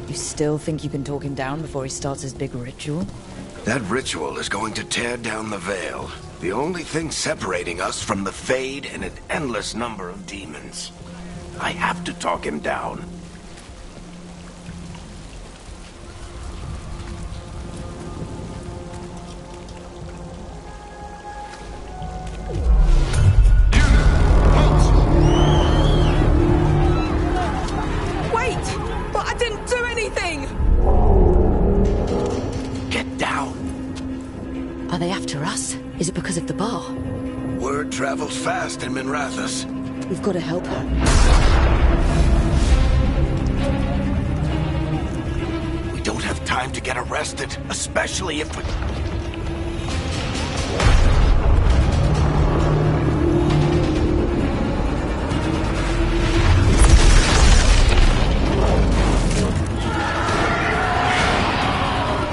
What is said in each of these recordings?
You still think you can talk him down before he starts his big ritual? That ritual is going to tear down the Veil. The only thing separating us from the Fade and an endless number of demons. I have to talk him down. Are they after us? Is it because of the bar? Word travels fast in Minrathous. We've got to help her. We don't have time to get arrested, especially if we...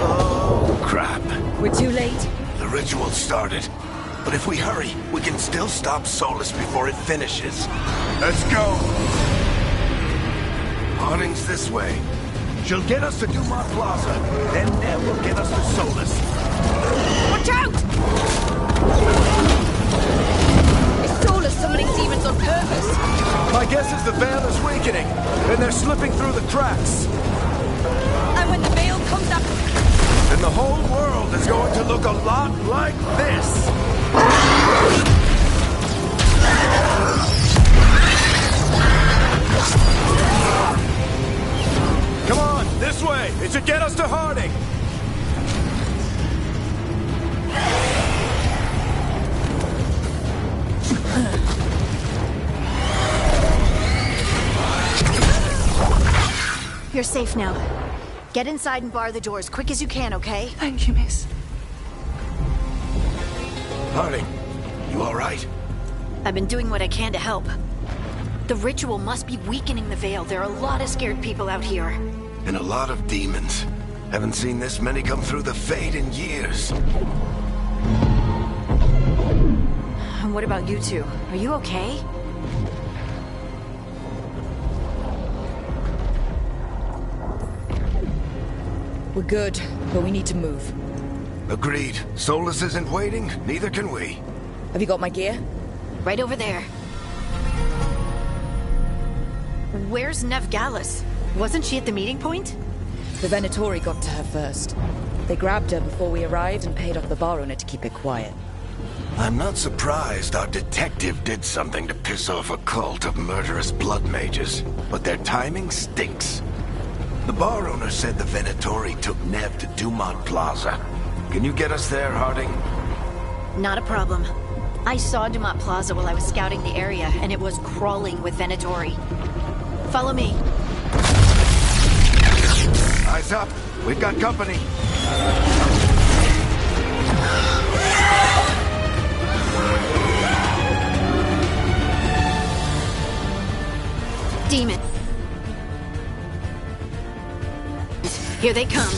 Oh, crap. We're too late. The ritual started. But if we hurry, we can still stop Solus before it finishes. Let's go! Harding's this way. She'll get us to Dumont Plaza, then Nev will get us to Solus. Watch out! Is Solus summoning demons on purpose? My guess is the Veil is weakening, and they're slipping through the cracks. And when the Veil comes up... And the whole world is going to look a lot like this. Come on, this way. It should get us to Harding. You're safe now. Get inside and bar the doors quick as you can, okay? Thank you, miss. Harding, you all right? I've been doing what I can to help. The ritual must be weakening the Veil. There are a lot of scared people out here. And a lot of demons. Haven't seen this many come through the Fade in years. And what about you two? Are you okay? We're good, but we need to move. Agreed. Solus isn't waiting, neither can we. Have you got my gear? Right over there. Where's Nev Gallus? Wasn't she at the meeting point? The Venatori got to her first. They grabbed her before we arrived and paid off the bar owner to keep it quiet. I'm not surprised our detective did something to piss off a cult of murderous blood mages, but their timing stinks. The bar owner said the Venatori took Nev to Dumont Plaza. Can you get us there, Harding? Not a problem. I saw Dumont Plaza while I was scouting the area, and it was crawling with Venatori. Follow me. Eyes up. We've got company. Demon. Here they come.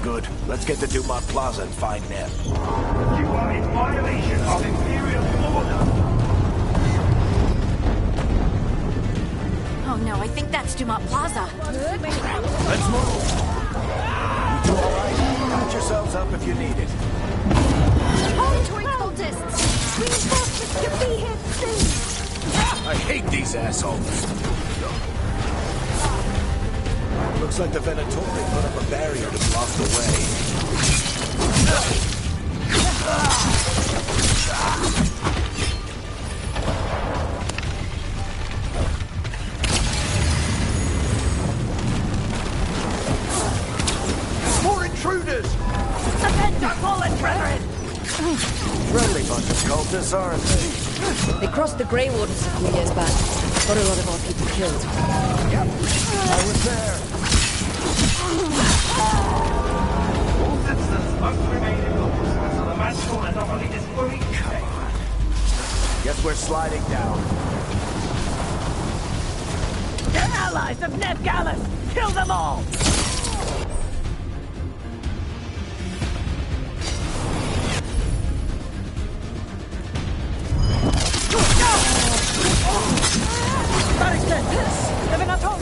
Good. Let's get to Dumont Plaza and find Nev. You are in violation of Imperial order. Oh no, I think that's Dumont Plaza. Let's move. You two all right? Patch yourselves up if you need it. Monitoring cultists! Reinforcements can be here soon! I hate these assholes. Looks like the Venatori put up a barrier to block the way. Cultists, aren't they? They crossed the Grey Wardens a few years back. Got a lot of our people killed. Yep, I was there. All citizens must remain indoors until the magical anomaly is fully contained. Guess we're sliding down. They're allies of Ned Gallus! Kill them all! The Venatori!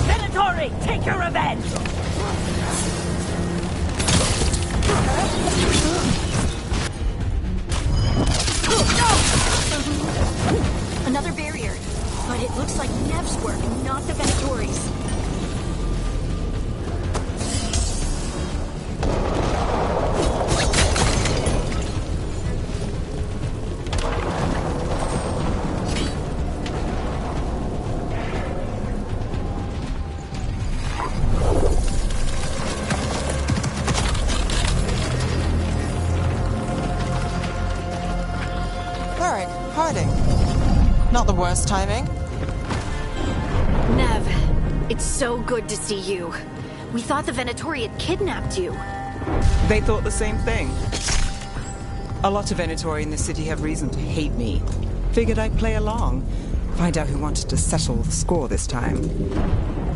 Venatori, take your revenge! Another barrier. But it looks like Nev's work, not the Venatori's. Not the worst timing. Nev, it's so good to see you. We thought the Venatori had kidnapped you. They thought the same thing. A lot of Venatori in the city have reason to hate me. Figured I'd play along. Find out who wanted to settle the score this time.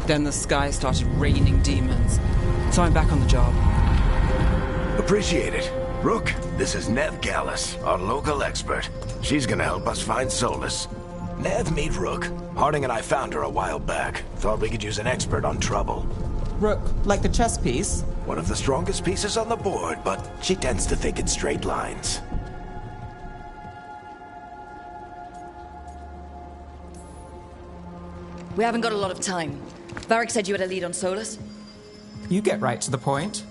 Then the sky started raining demons. So I'm back on the job. Appreciate it. Rook, this is Nev Gallus, our local expert. She's gonna help us find Solus. Nev, meet Rook. Harding and I found her a while back. Thought we could use an expert on trouble. Rook, like the chess piece? One of the strongest pieces on the board, but she tends to think in straight lines. We haven't got a lot of time. Varric said you had a lead on Solus. You get right to the point.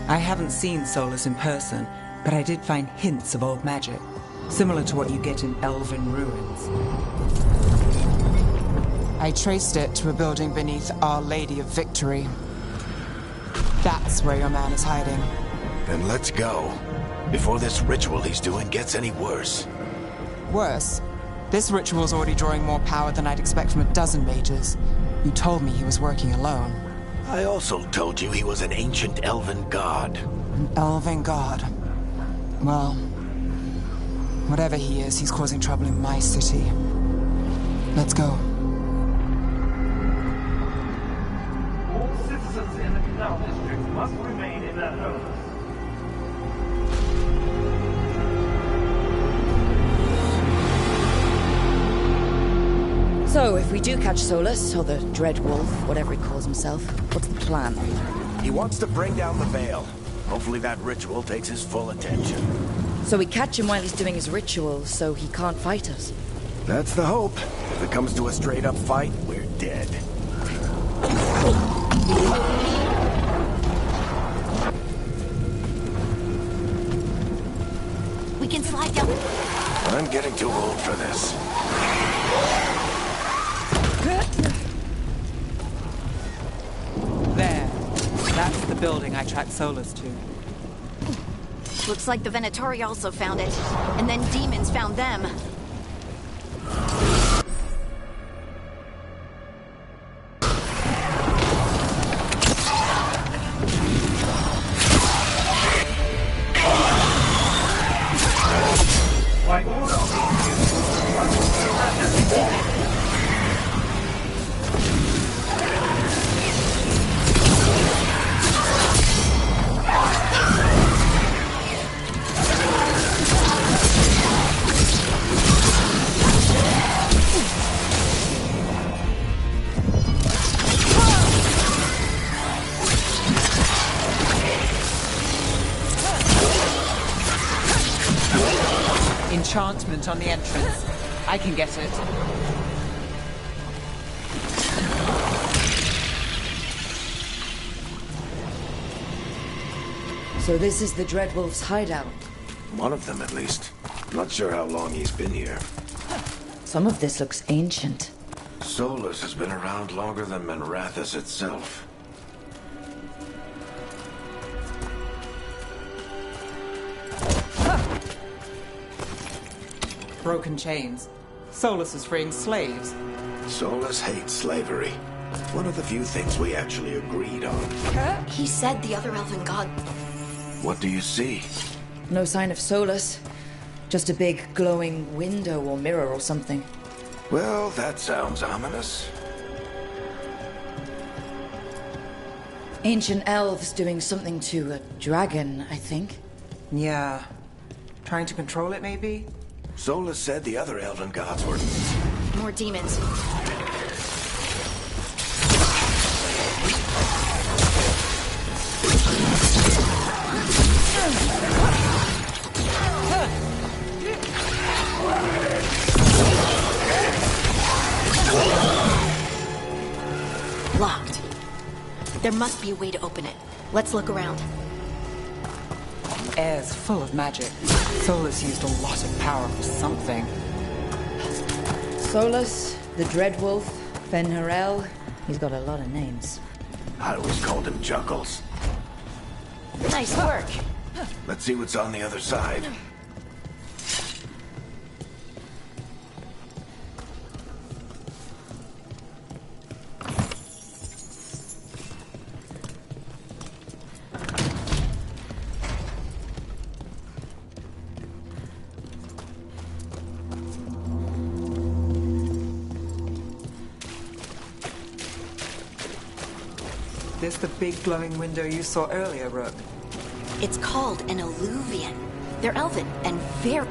I haven't seen Solus in person, but I did find hints of old magic, similar to what you get in elven ruins. I traced it to a building beneath Our Lady of Victory. That's where your man is hiding. Then let's go. Before this ritual he's doing gets any worse. Worse? This ritual's already drawing more power than I'd expect from a dozen mages. You told me he was working alone. I also told you he was an ancient elven god. An elven god? Well, whatever he is, he's causing trouble in my city. Let's go. All citizens in the Canal District must remain in their homes. So, if we do catch Solus, or the Dread Wolf, whatever he calls himself, what's the plan? He wants to bring down the Veil. Hopefully that ritual takes his full attention. So we catch him while he's doing his ritual, so he can't fight us. That's the hope. If it comes to a straight-up fight, we're dead. We can slide down. I'm getting too old for this. There. That's the building I tracked Solus to. Looks like the Venatori also found it. And then demons found them. By order of Enchantment on the entrance. I can get it. So this is the Dreadwolf's hideout. One of them, at least. Not sure how long he's been here. Some of this looks ancient. Solus has been around longer than Minrathous itself. Broken chains. Solus is freeing slaves. Solus hates slavery. One of the few things we actually agreed on. He said the other elven god. What do you see? No sign of Solus. Just a big glowing window or mirror or something. Well, that sounds ominous. Ancient elves doing something to a dragon, I think. Yeah. Trying to control it, maybe? Solus said the other elven gods were... More demons. Locked. There must be a way to open it. Let's look around. Air's full of magic. Solus used a lot of power for something. Solus, the Dreadwolf, Fen'Harel. He's got a lot of names. I always called him Juggles. Nice work. Let's see what's on the other side. This the big glowing window you saw earlier, Rook? It's called an alluvian. They're elven and very...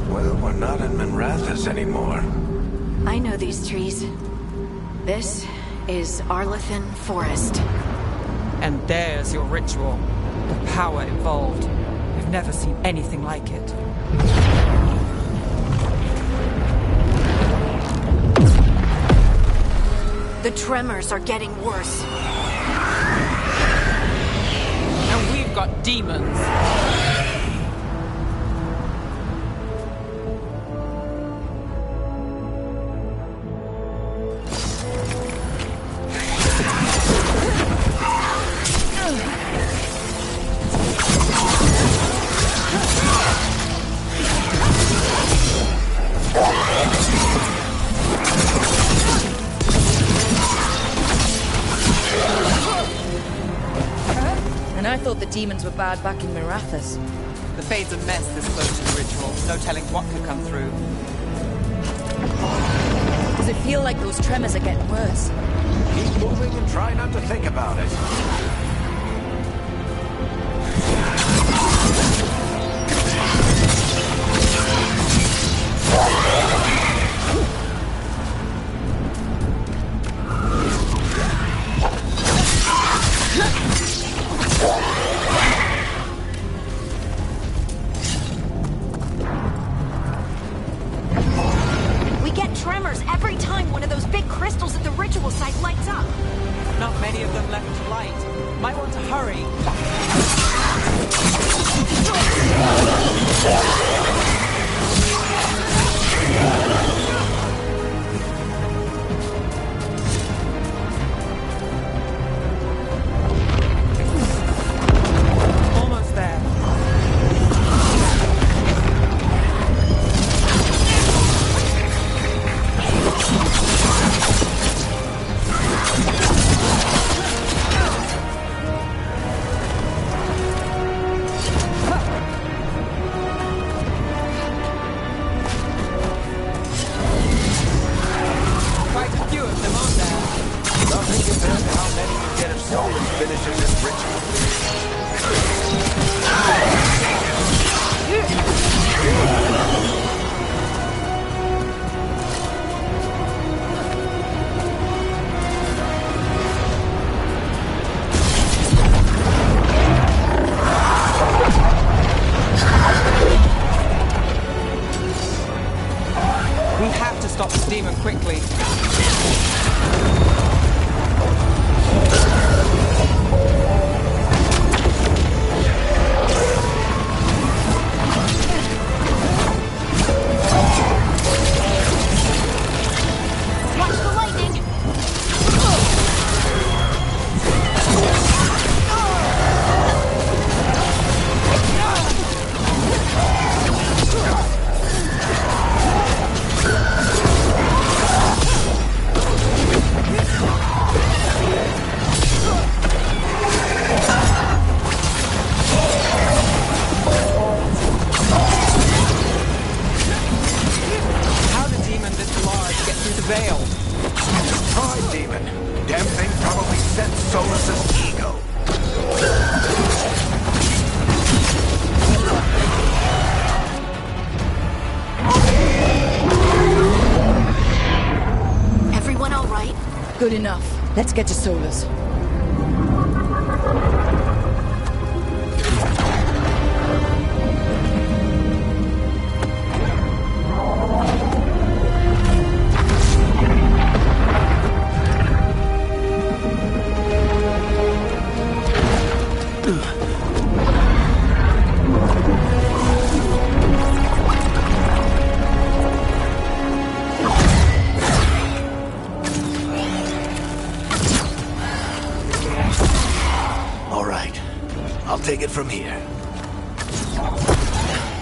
Well, we're not in Minrathous anymore. I know these trees. This is Arlethan Forest. And there's your ritual. The power involved. We've never seen anything like it. The tremors are getting worse. And we've got demons. And I thought the demons were bad back in Minrathous. The Fade's a mess this close to the ritual. No telling what could come through. Does it feel like those tremors are getting worse? Keep moving and try not to think about it. We get tremors every time one of those big crystals at the ritual site lights up. Not many of them left to light. Might want to hurry. Almost there. this demon quickly. Watch the lightning! How did demon this large get through the veil? Pride demon. Damn thing probably sensed Solus's ego. Everyone all right? Good enough. Let's get to Solus. All right. I'll take it from here.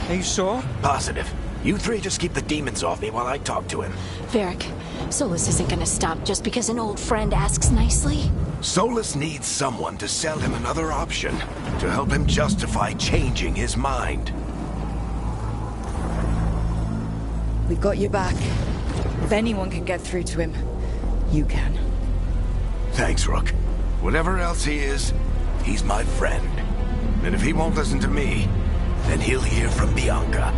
Are you sure? Positive. You three just keep the demons off me while I talk to him. Varric, Solus isn't gonna stop just because an old friend asks nicely. Solus needs someone to sell him another option, to help him justify changing his mind. We've got your back. If anyone can get through to him, you can. Thanks, Rook. Whatever else he is, he's my friend. And if he won't listen to me, then he'll hear from Bianca.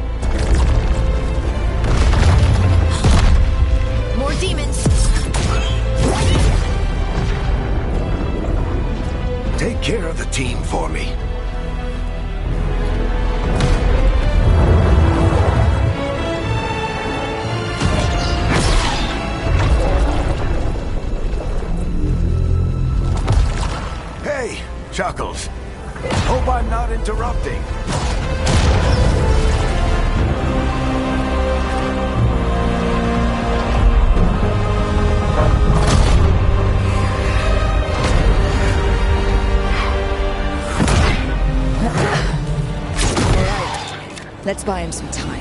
More demons! Take care of the team for me. Hey, Chuckles. Hope I'm not interrupting. Let's buy him some time.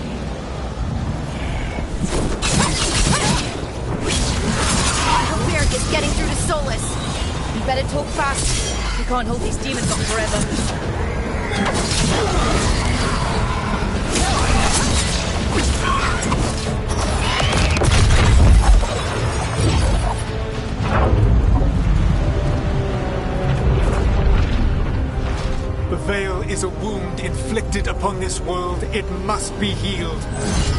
I hope Varric is getting through to Solus. You better talk fast. We can't hold these demons off forever. The veil is a wound inflicted upon this world. It must be healed.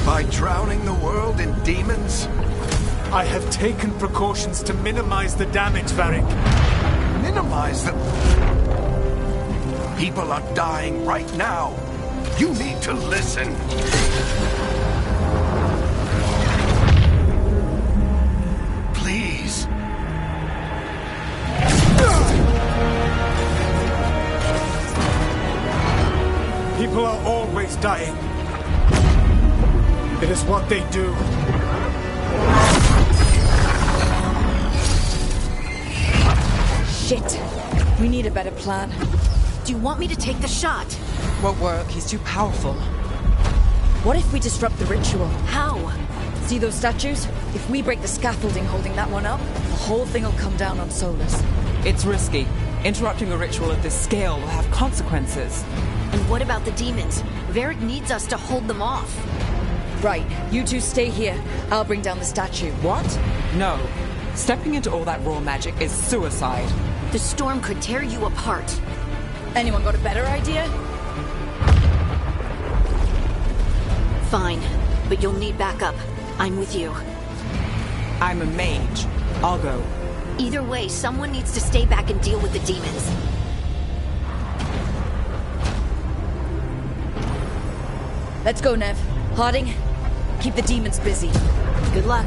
By drowning the world in demons? I have taken precautions to minimize the damage, Varric. Minimize the... People are dying right now. You need to listen. Please. People are always dying. It is what they do. Shit. We need a better plan. Do you want me to take the shot? Won't work. He's too powerful. What if we disrupt the ritual? How? See those statues? If we break the scaffolding holding that one up, the whole thing will come down on Solus. It's risky. Interrupting a ritual of this scale will have consequences. And what about the demons? Varric needs us to hold them off. Right. You two stay here. I'll bring down the statue. What? No. Stepping into all that raw magic is suicide. The storm could tear you apart. Anyone got a better idea? Fine, but you'll need backup. I'm with you. I'm a mage. I'll go. Either way, someone needs to stay back and deal with the demons. Let's go, Nev. Harding, keep the demons busy. Good luck.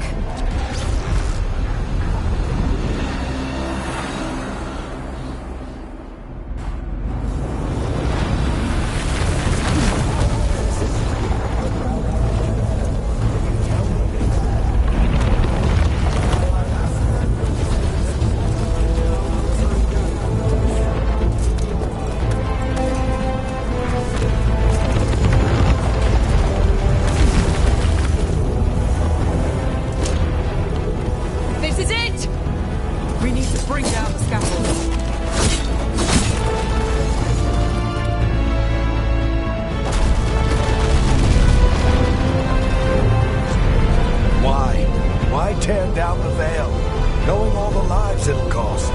Tear down the Veil, knowing all the lives it'll cost.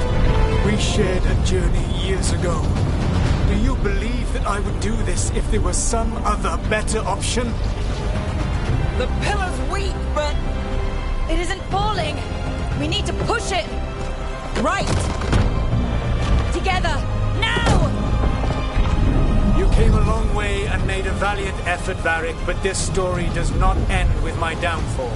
We shared a journey years ago. Do you believe that I would do this if there was some other better option? The pillar's weak, but it isn't falling. We need to push it. Right. Together. Now! You came a long way and made a valiant effort, Varric, but this story does not end with my downfall.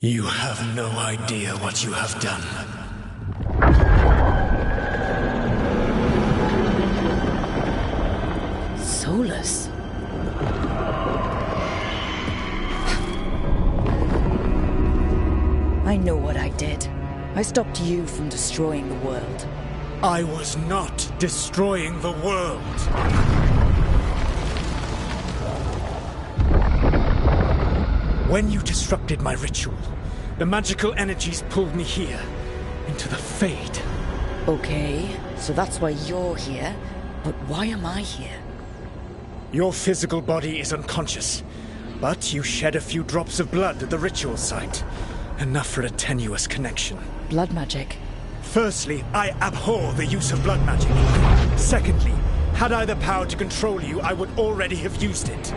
You have no idea what you have done. Solus. I know what I did. I stopped you from destroying the world. I was not destroying the world. When you disrupted my ritual, the magical energies pulled me here, into the Fade. Okay, so that's why you're here. But why am I here? Your physical body is unconscious, but you shed a few drops of blood at the ritual site. Enough for a tenuous connection. Blood magic. Firstly, I abhor the use of blood magic. Secondly, had I the power to control you, I would already have used it.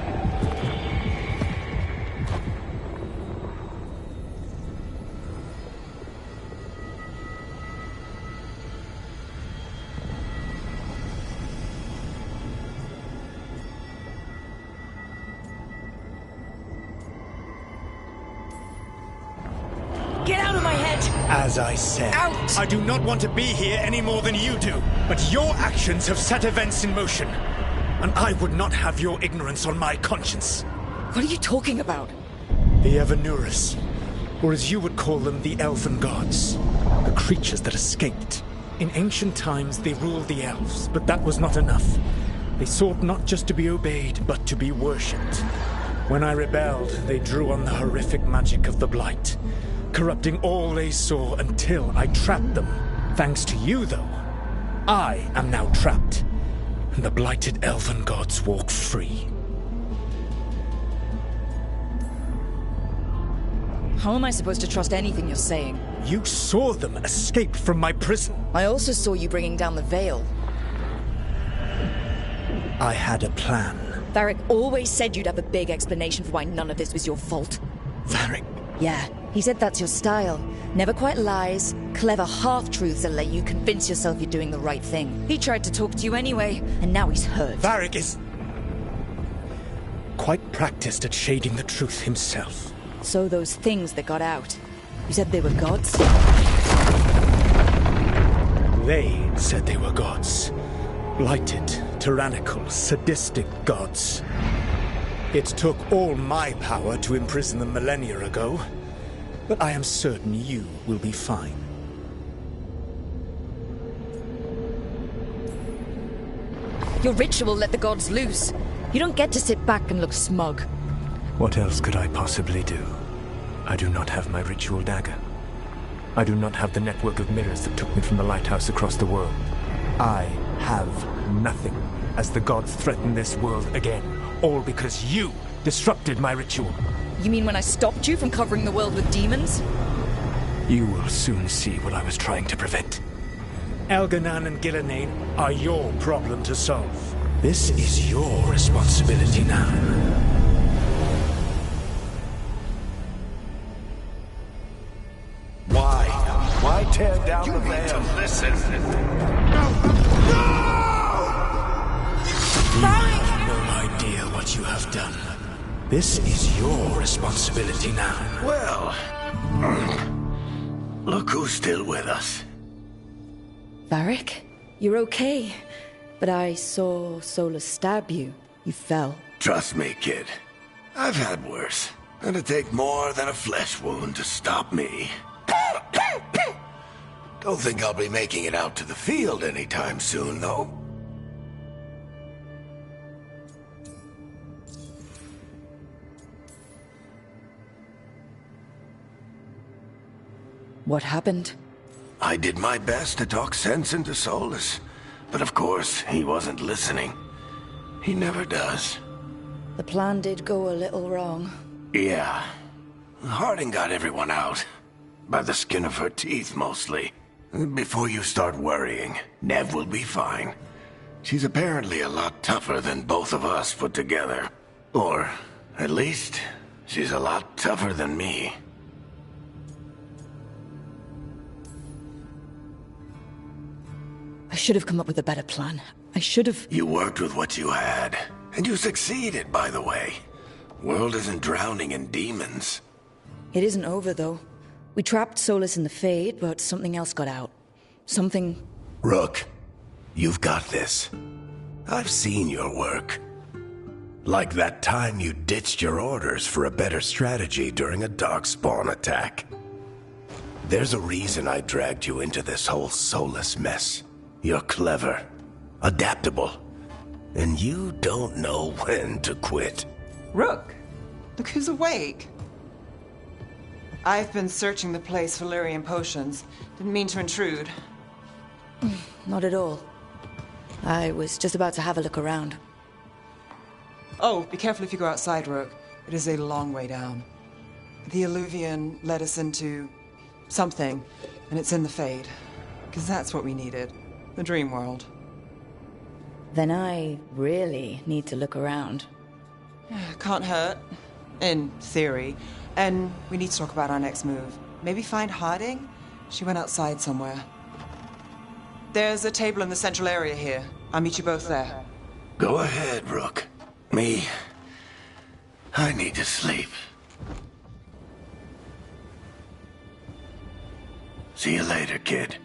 Get out of my head! As I said, Out! I do not want to be here any more than you do. But your actions have set events in motion. And I would not have your ignorance on my conscience. What are you talking about? The Evanurus, or as you would call them, the Elven Gods. The creatures that escaped. In ancient times, they ruled the elves, but that was not enough. They sought not just to be obeyed, but to be worshipped. When I rebelled, they drew on the horrific magic of the Blight, corrupting all they saw until I trapped them. Thanks to you, though, I am now trapped, and the blighted Elven Gods walk free. How am I supposed to trust anything you're saying? You saw them escape from my prison. I also saw you bringing down the Veil. I had a plan. Varric always said you'd have a big explanation for why none of this was your fault. Varric. Yeah, he said that's your style. Never quite lies, clever half-truths that let you convince yourself you're doing the right thing. He tried to talk to you anyway, and now he's hurt. Varric is quite practiced at shading the truth himself. So those things that got out, you said they were gods? They said they were gods. Blighted, tyrannical, sadistic gods. It took all my power to imprison them millennia ago, but I am certain you will be fine. Your ritual let the gods loose. You don't get to sit back and look smug. What else could I possibly do? I do not have my ritual dagger. I do not have the network of mirrors that took me from the lighthouse across the world. I have nothing as the gods threaten this world again, all because you disrupted my ritual. You mean when I stopped you from covering the world with demons? You will soon see what I was trying to prevent. Elganan and Gillenane are your problem to solve. This is your responsibility now. Why tear down the veil? You need to listen. You have no idea what you have done. This is your responsibility now. Well, look who's still with us. Varric, you're okay. But I saw Solus stab you. You fell. Trust me, kid. I've had worse. It'd take more than a flesh wound to stop me. Don't think I'll be making it out to the field anytime soon, though. What happened? I did my best to talk sense into Solus, but of course, he wasn't listening. He never does. The plan did go a little wrong. Yeah. Harding got everyone out. By the skin of her teeth, mostly. Before you start worrying, Nev will be fine. She's apparently a lot tougher than both of us put together. Or, at least, she's a lot tougher than me. I should have come up with a better plan. I should have... You worked with what you had. And you succeeded, by the way. World isn't drowning in demons. It isn't over, though. We trapped Solus in the Fade, but something else got out. Something... Rook, you've got this. I've seen your work. Like that time you ditched your orders for a better strategy during a darkspawn attack. There's a reason I dragged you into this whole Solus mess. You're clever, adaptable, and you don't know when to quit. Rook, look who's awake. I've been searching the place for Lyrian potions. Didn't mean to intrude. Not at all. I was just about to have a look around. Oh, be careful if you go outside, Rook. It is a long way down. The Illuvian led us into something, and it's in the Fade. Because that's what we needed. The dream world. Then I really need to look around. Can't hurt. In theory. And we need to talk about our next move. Maybe find Harding? She went outside somewhere. There's a table in the central area here. I'll meet you both there. Go ahead, Rook. Me, I need to sleep. See you later, kid.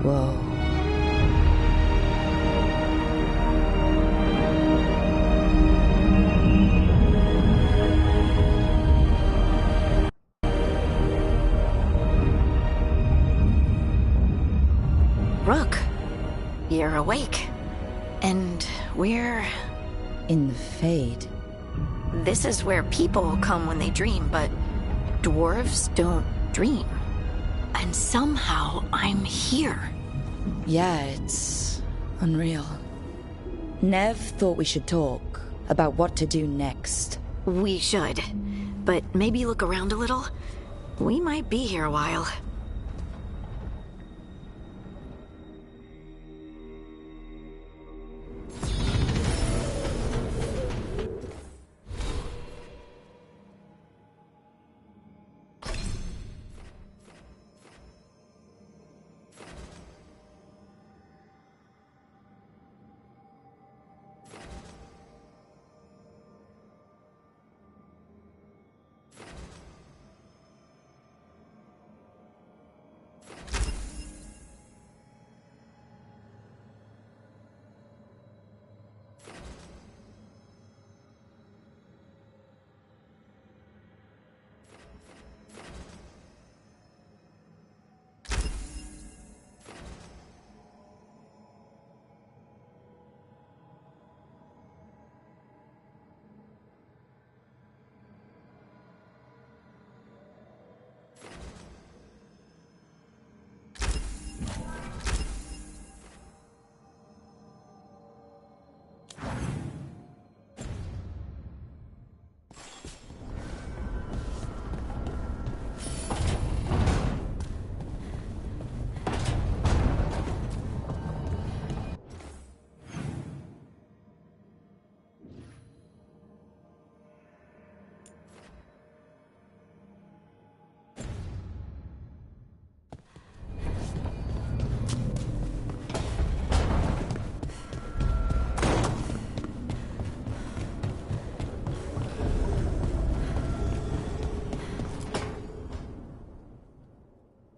Whoa. Rook, you're awake. And we're... In the Fade. This is where people come when they dream, but dwarves don't dream. And somehow I'm here. Yeah, it's unreal. Nev thought we should talk about what to do next. We should. But maybe look around a little. We might be here a while.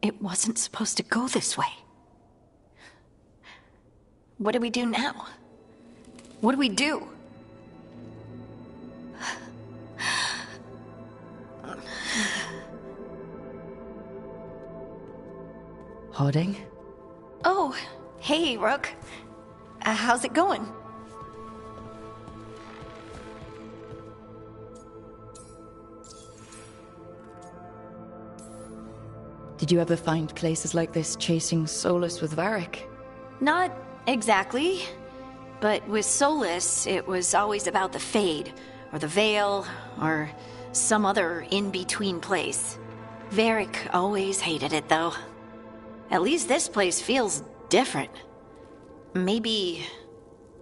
It wasn't supposed to go this way. What do we do now? What do we do? Harding? Oh, hey, Rook. How's it going? Did you ever find places like this chasing Solus with Varric? Not exactly. But with Solus, it was always about the Fade, or the Veil, or some other in-between place. Varric always hated it, though. At least this place feels different. Maybe...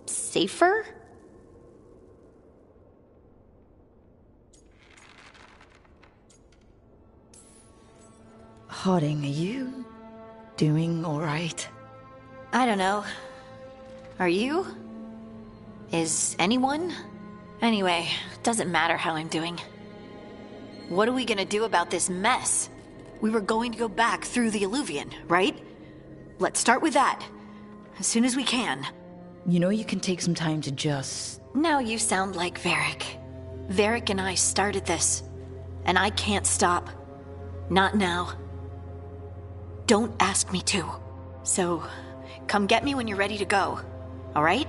safer? Harding, are you doing all right? I don't know. Are you? Is anyone? Anyway, doesn't matter how I'm doing. What are we gonna do about this mess? We were going to go back through the Illuvian, right? Let's start with that. As soon as we can. You know you can take some time to just... Now you sound like Varric. Varric and I started this. And I can't stop. Not now. Don't ask me to. So, come get me when you're ready to go. All right?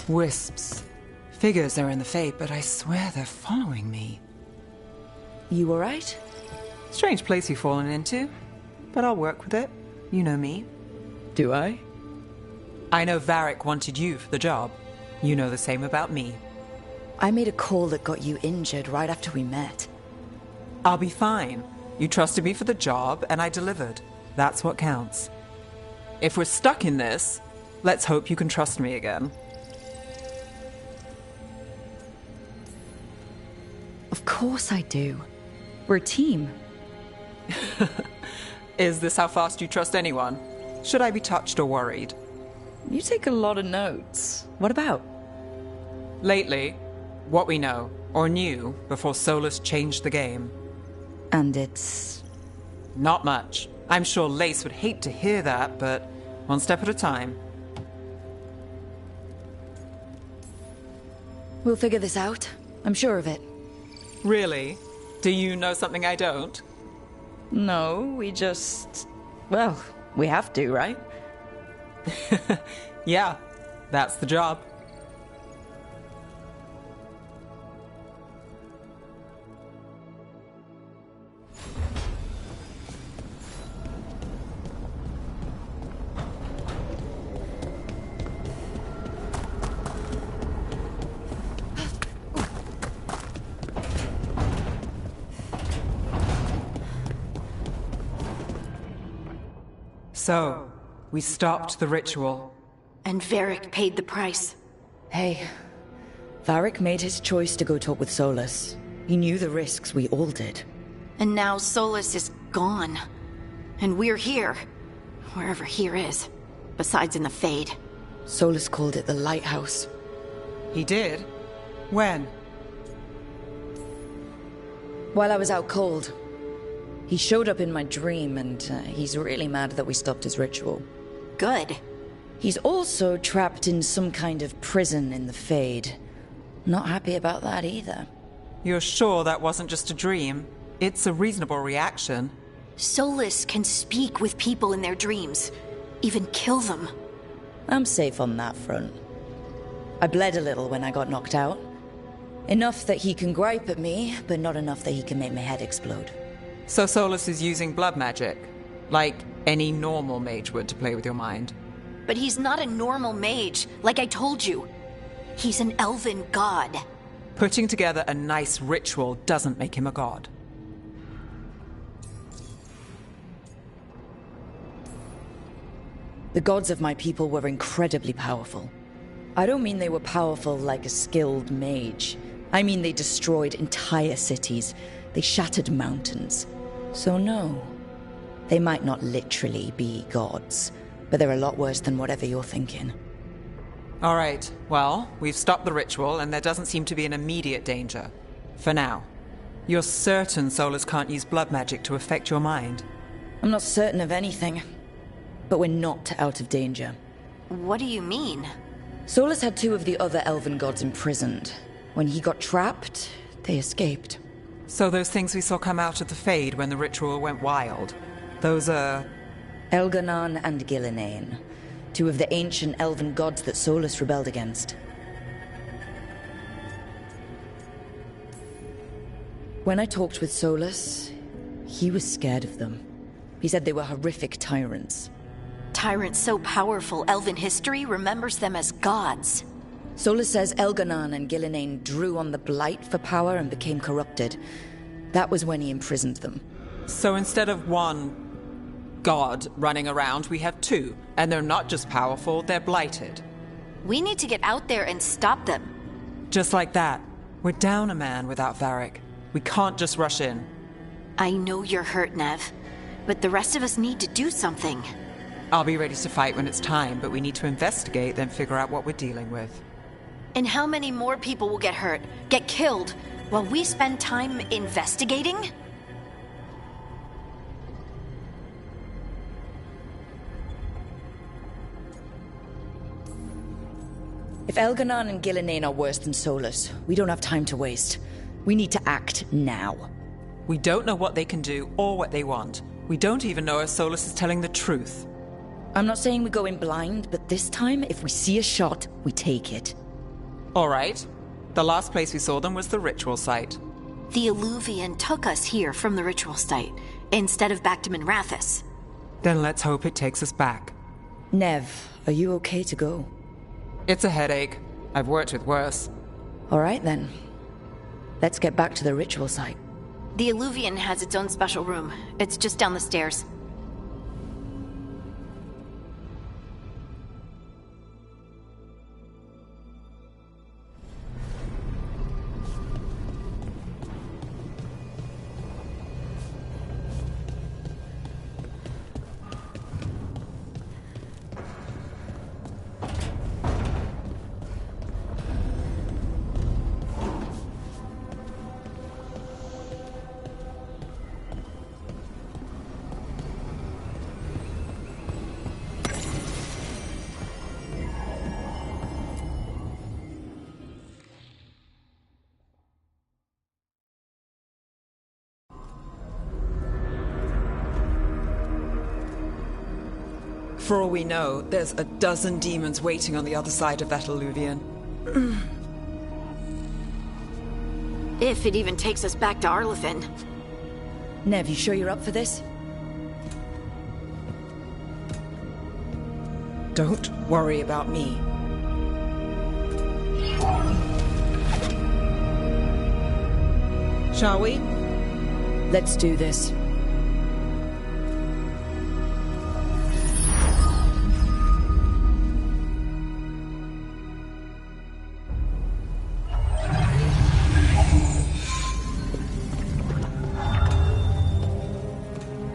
Wisps. Figures are in the Fate, but I swear they're following me. You alright? Strange place you've fallen into, but I'll work with it. You know me. Do I? I know Varric wanted you for the job. You know the same about me. I made a call that got you injured right after we met. I'll be fine. You trusted me for the job, and I delivered. That's what counts. If we're stuck in this, let's hope you can trust me again. Of course I do. We're a team. Is this how fast you trust anyone? Should I be touched or worried? You take a lot of notes. What about? Lately, what we know, or knew, before Solus changed the game. And it's... Not much. I'm sure Lace would hate to hear that, but one step at a time. We'll figure this out. I'm sure of it. Really? Do you know something I don't? No, we just... Well, we have to, right? Yeah, that's the job. So, we stopped the ritual. And Varric paid the price. Hey, Varric made his choice to go talk with Solus. He knew the risks, we all did. And now Solus is gone. And we're here. Wherever here is. Besides in the Fade. Solus called it the Lighthouse. He did? When? While I was out cold. He showed up in my dream, and he's really mad that we stopped his ritual. Good. He's also trapped in some kind of prison in the Fade. Not happy about that either. You're sure that wasn't just a dream? It's a reasonable reaction. Solus can speak with people in their dreams. Even kill them. I'm safe on that front. I bled a little when I got knocked out. Enough that he can gripe at me, but not enough that he can make my head explode. So Solus is using blood magic, like any normal mage would to play with your mind. But he's not a normal mage, like I told you. He's an elven god. Putting together a nice ritual doesn't make him a god. The gods of my people were incredibly powerful. I don't mean they were powerful like a skilled mage. I mean they destroyed entire cities. They shattered mountains. So no, they might not literally be gods, but they're a lot worse than whatever you're thinking. All right, well, we've stopped the ritual and there doesn't seem to be an immediate danger. For now. You're certain Solus can't use blood magic to affect your mind? I'm not certain of anything, but we're not out of danger. What do you mean? Solus had two of the other elven gods imprisoned. When he got trapped, they escaped. So those things we saw come out of the Fade when the ritual went wild, those are... Elganon and Gillinane, two of the ancient elven gods that Solus rebelled against. When I talked with Solus, he was scared of them. He said they were horrific tyrants. Tyrants so powerful, elven history remembers them as gods. Solus says Elganon and Gillinane drew on the Blight for power and became corrupted. That was when he imprisoned them. So instead of one god running around, we have two. And they're not just powerful, they're blighted. We need to get out there and stop them. Just like that. We're down a man without Varric. We can't just rush in. I know you're hurt, Nev, but the rest of us need to do something. I'll be ready to fight when it's time, but we need to investigate, then figure out what we're dealing with. And how many more people will get hurt, get killed, while we spend time investigating? If Elganon and Gillinane are worse than Solus, we don't have time to waste. We need to act now. We don't know what they can do or what they want. We don't even know if Solus is telling the truth. I'm not saying we go in blind, but this time, if we see a shot, we take it. All right. The last place we saw them was the ritual site. The Illuvian took us here from the ritual site, instead of back to Minrathous. Then let's hope it takes us back. Nev, are you okay to go? It's a headache. I've worked with worse. All right, then. Let's get back to the ritual site. The Illuvian has its own special room. It's just down the stairs. For all we know, there's a dozen demons waiting on the other side of that Illuvian. If it even takes us back to Arlethan. Nev, you sure you're up for this? Don't worry about me. Shall we? Let's do this.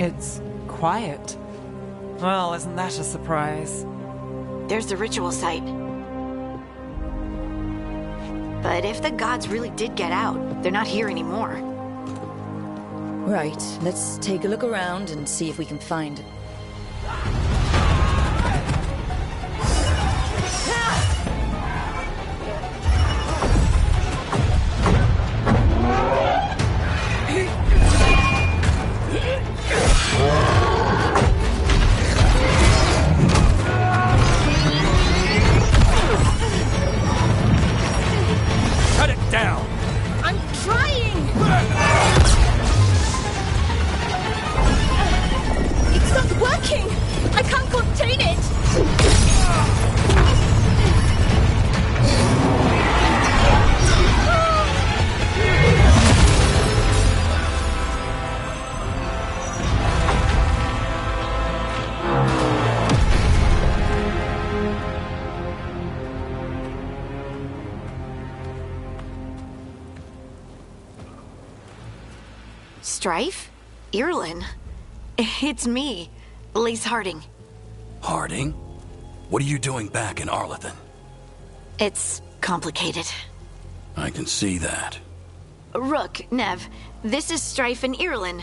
It's quiet. Well, isn't that a surprise? There's the ritual site. But if the gods really did get out, they're not here anymore. Right, let's take a look around and see if we can find... Cut it down! I'm trying! It's not working! I can't contain it! Strife? Irlin? It's me, Lace Harding. Harding? What are you doing back in Arlethan? It's complicated. I can see that. Rook, Nev, this is Strife and Irlin.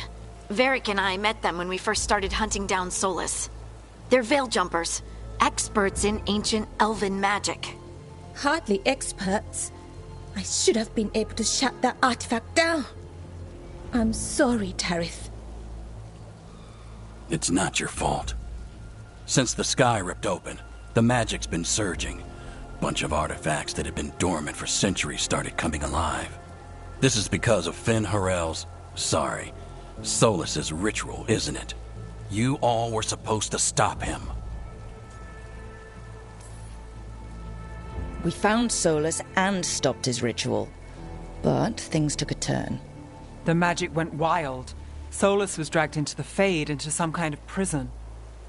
Varric and I met them when we first started hunting down Solus. They're Veil Jumpers, experts in ancient elven magic. Hardly experts. I should have been able to shut that artifact down. I'm sorry, Tarith. It's not your fault. Since the sky ripped open, the magic's been surging. Bunch of artifacts that had been dormant for centuries started coming alive. This is because of Solus's ritual, isn't it? You all were supposed to stop him. We found Solus and stopped his ritual. But things took a turn. The magic went wild. Solus was dragged into the Fade, into some kind of prison.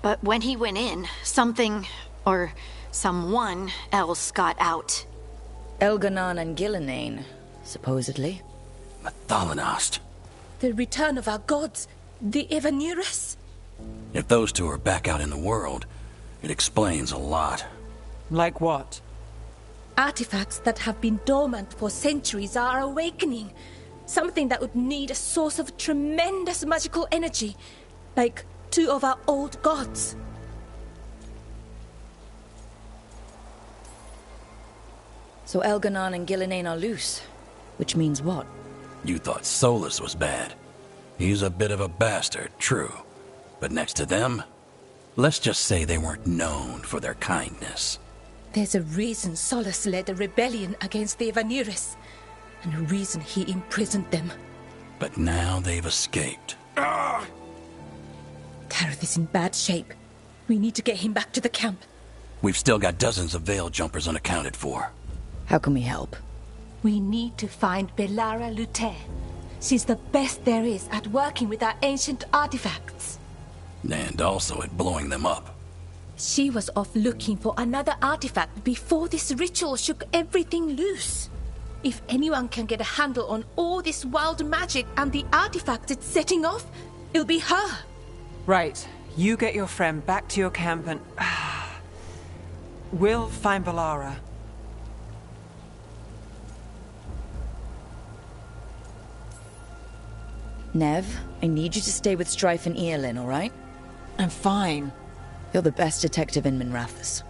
But when he went in, something, or someone else got out. Elganon and Gillenane, supposedly. Mathalanost. The return of our gods, the Evanurus. If those two are back out in the world, it explains a lot. Like what? Artifacts that have been dormant for centuries are awakening. Something that would need a source of tremendous magical energy, like two of our old gods. So Elganon and Gillenane are loose, which means what? You thought Solus was bad. He's a bit of a bastard, true. But next to them, let's just say they weren't known for their kindness. There's a reason Solus led a rebellion against the Evanurus, and a reason he imprisoned them. But now they've escaped. Tarith is in bad shape. We need to get him back to the camp. We've still got dozens of Veil jumpers unaccounted for. How can we help? We need to find Belara Lute. She's the best there is at working with our ancient artifacts. And also at blowing them up. She was off looking for another artifact before this ritual shook everything loose. If anyone can get a handle on all this wild magic and the artifacts it's setting off, it'll be her. Right. You get your friend back to your camp and... we'll find Belara. Nev, I need you to stay with Strife and Eolin, all right? I'm fine. You're the best detective in Minrathous.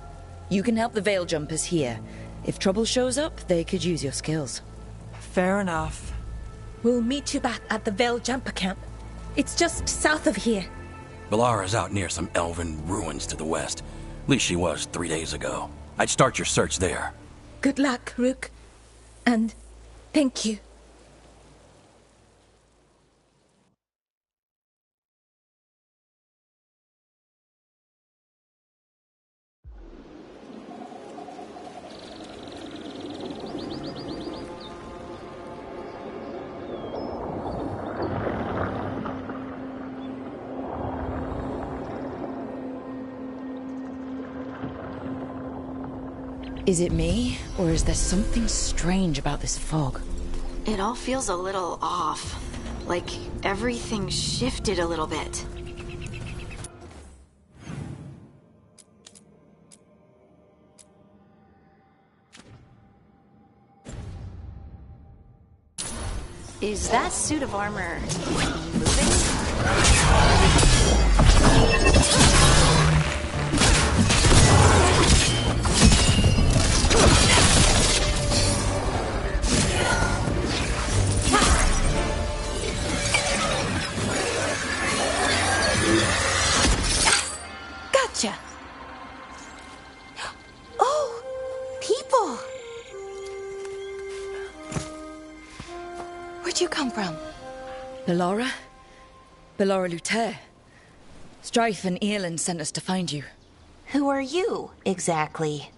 You can help the Veil Jumpers here. If trouble shows up, they could use your skills. Fair enough. We'll meet you back at the Veil Jumper camp. It's just south of here. Belara's out near some elven ruins to the west. At least she was 3 days ago. I'd start your search there. Good luck, Rook. And thank you. Is it me, or is there something strange about this fog? It all feels a little off. Like everything shifted a little bit. Is that suit of armor moving? Gotcha. Oh, people. Where'd you come from? Belara? Belara Lute. Strife and Eolin sent us to find you. Who are you, exactly?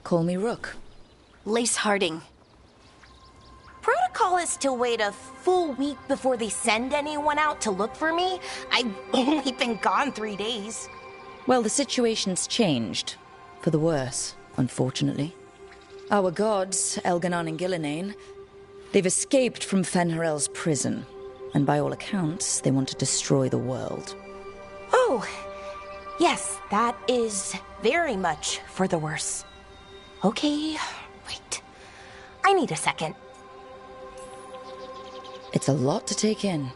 Call me Rook. Lace Harding. Protocol is to wait a full week before they send anyone out to look for me. I've only been gone 3 days. Well, the situation's changed. For the worse, unfortunately. Our gods, Elganon and Gillenane, they've escaped from Fen'Harel's prison. And by all accounts, they want to destroy the world. Oh, yes, that is very much for the worse. Okay, wait. I need a second. It's a lot to take in.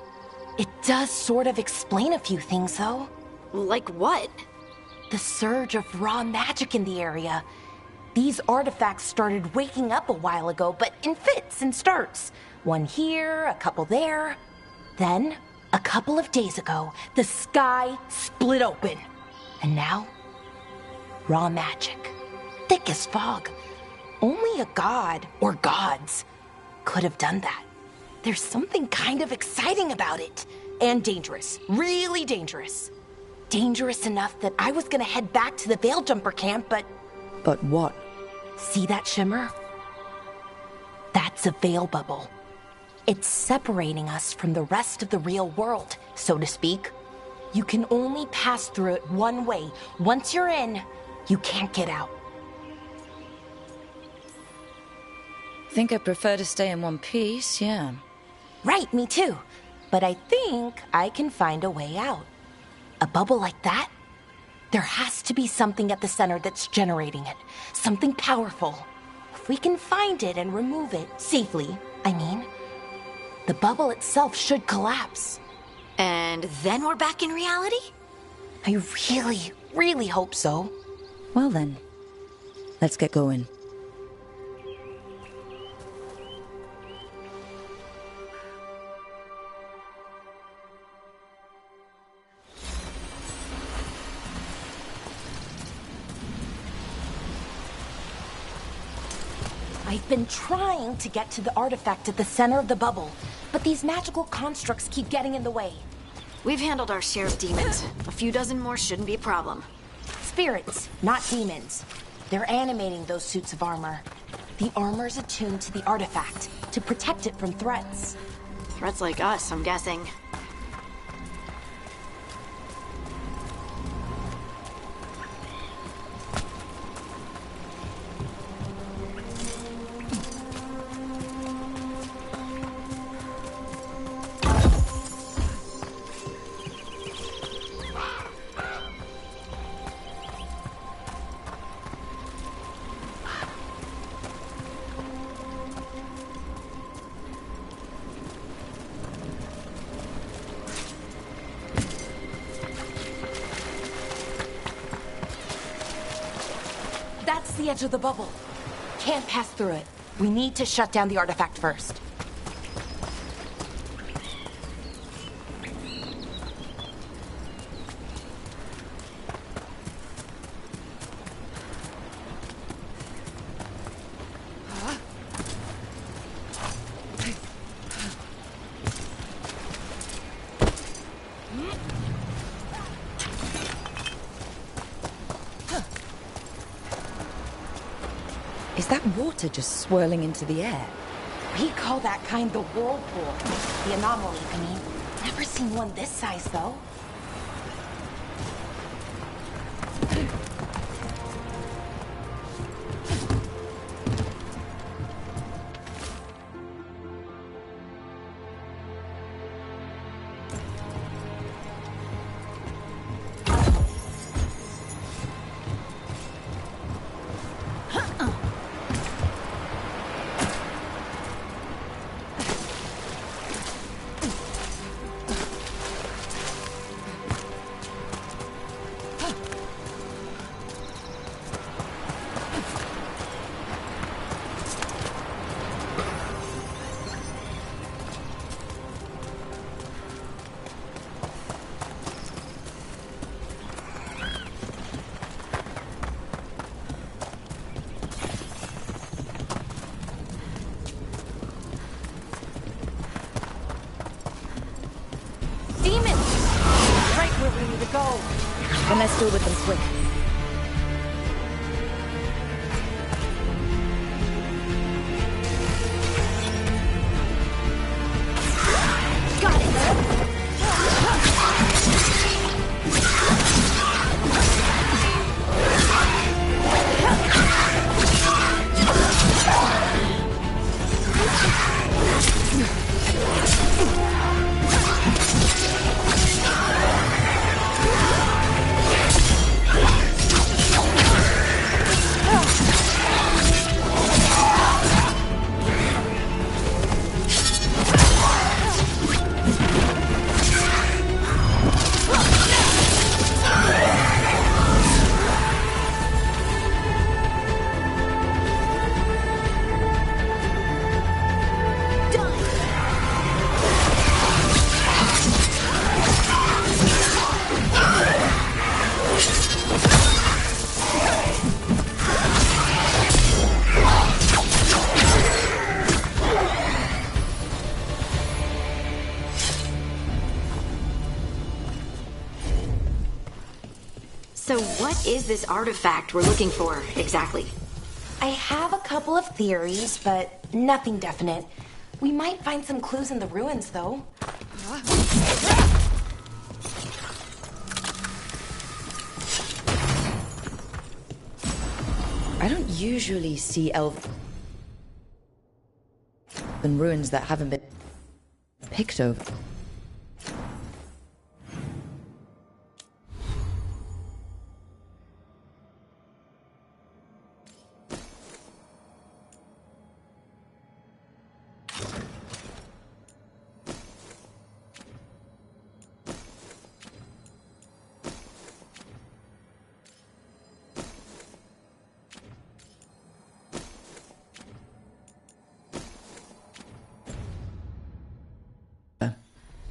It does sort of explain a few things, though. Like what? the surge of raw magic in the area. These artifacts started waking up a while ago, but in fits and starts. One here, a couple there. Then, a couple of days ago, the sky split open. And now, raw magic. Thick as fog. Only a god, or gods, could have done that. There's something kind of exciting about it. And dangerous. Really dangerous. Dangerous enough that I was gonna head back to the Veil Jumper camp, but... But what? See that shimmer? That's a veil bubble. It's separating us from the rest of the real world, so to speak. You can only pass through it one way. Once you're in, you can't get out. Think I prefer to stay in one piece, yeah. Right, me too. But I think I can find a way out. A bubble like that? There has to be something at the center that's generating it. Something powerful. If we can find it and remove it, safely, I mean, the bubble itself should collapse. And then we're back in reality? I really, really hope so. Well then, let's get going. I've been trying to get to the artifact at the center of the bubble, but these magical constructs keep getting in the way. We've handled our share of demons. A few dozen more shouldn't be a problem. Spirits, not demons. They're animating those suits of armor. The armor's attuned to the artifact to protect it from threats. Threats like us, I'm guessing. That's the edge of the bubble. Can't pass through it. We need to shut down the artifact first. Is that water just swirling into the air? We call that kind the whirlpool. The anomaly, I mean. Never seen one this size, though. Go. Then let's deal with them quick. Got it. What is this artifact we're looking for, exactly? I have a couple of theories, but nothing definite. We might find some clues in the ruins, though. I don't usually see elven ruins that haven't been picked over.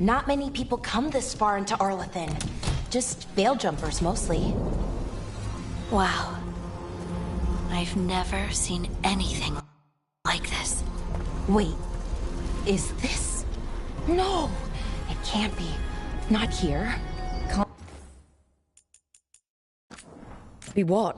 Not many people come this far into Arlathan. Just veil jumpers, mostly. Wow. I've never seen anything like this. Wait, is this? No, it can't be. Not here. Can't be what?